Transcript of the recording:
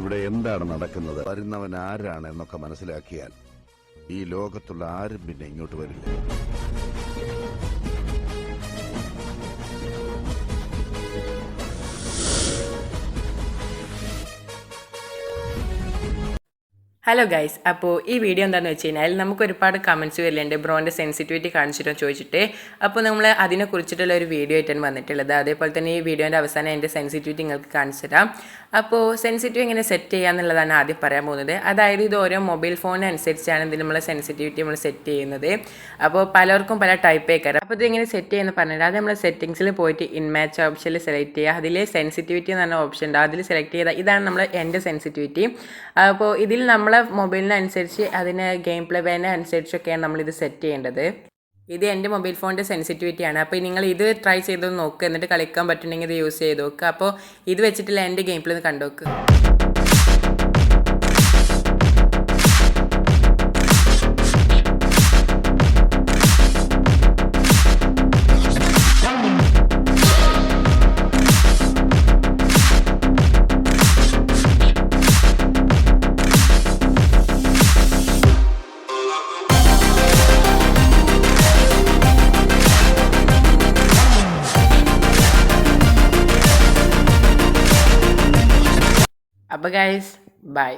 ഇവിടെ എന്താണ് നടക്കുന്നത്, വരുന്നവൻ ആരാണ് എന്നൊക്കെ മനസ്സിലാക്കിയാൽ ഈ ലോകത്തുള്ള ആരും പിന്നെ ഇങ്ങോട്ട് വരില്ല. ഹലോ ഗൈസ്, അപ്പോൾ ഈ വീഡിയോ എന്താണെന്ന് വെച്ച് കഴിഞ്ഞാൽ നമുക്ക് ഒരുപാട് കമൻറ്റ്സ് വരില്ലുണ്ട് ബ്രോൻ്റെ സെൻസിറ്റിവിറ്റി കാണിച്ചിട്ടോ ചോദിച്ചിട്ട്. അപ്പോൾ നമ്മൾ അതിനെക്കുറിച്ചിട്ടുള്ള ഒരു വീഡിയോ ആയിട്ടാണ് വന്നിട്ടുള്ളത്. അതേപോലെ തന്നെ ഈ വീഡിയോൻ്റെ അവസാനം എൻ്റെ സെൻസിറ്റിവിറ്റി നിങ്ങൾക്ക് കാണിച്ചു തരാം. അപ്പോൾ സെൻസിറ്റിവ് എങ്ങനെ സെറ്റ് ചെയ്യുക എന്നുള്ളതാണ് ആദ്യം പറയാൻ പോകുന്നത്. അതായത് ഇത് ഓരോ മൊബൈൽ ഫോണിനനുസരിച്ചാണ് ഇതിൽ നമ്മൾ സെൻസിറ്റിവിറ്റി നമ്മൾ സെറ്റ് ചെയ്യുന്നത്. അപ്പോൾ പലർക്കും പല ടൈപ്പ് ആയിക്കാരം. അപ്പോൾ ഇതെങ്ങനെ സെറ്റ് ചെയ്യുന്നത് പറഞ്ഞാൽ അത് നമ്മൾ സെറ്റിങ്സിൽ പോയിട്ട് ഇൻമാച്ച് ഓപ്ഷനിൽ സെലക്ട് ചെയ്യുക. അതിൽ സെൻസിറ്റിവിറ്റി എന്ന് പറഞ്ഞ ഓപ്ഷൻ ഉണ്ട്, അതിൽ സെലക്ട് ചെയ്താൽ ഇതാണ് നമ്മൾ എൻ്റെ സെൻസിറ്റിവിറ്റി. അപ്പോൾ ഇതിൽ നമ്മളെ മൊബൈലിനനുസരിച്ച് അതിന് ഗെയിം പ്ലേ വേനെ അനുസരിച്ചൊക്കെയാണ് നമ്മളിത് സെറ്റ് ചെയ്യേണ്ടത്. ഇത് എൻ്റെ മൊബൈൽ ഫോണിൻ്റെ സെൻസിറ്റിവിറ്റിയാണ്. അപ്പോൾ നിങ്ങൾ ഇത് ട്രൈ ചെയ്ത് നോക്കുക, എന്നിട്ട് കളിക്കാൻ പറ്റുന്നെങ്കിൽ ഇത് യൂസ് ചെയ്ത് നോക്കുക. അപ്പോൾ ഇത് വെച്ചിട്ടുള്ള എൻ്റെ ഗെയിം പ്ലേ ഒന്ന് കണ്ടു നോക്കുക. അപ്പോൾ ഗൈസ്, ബൈ.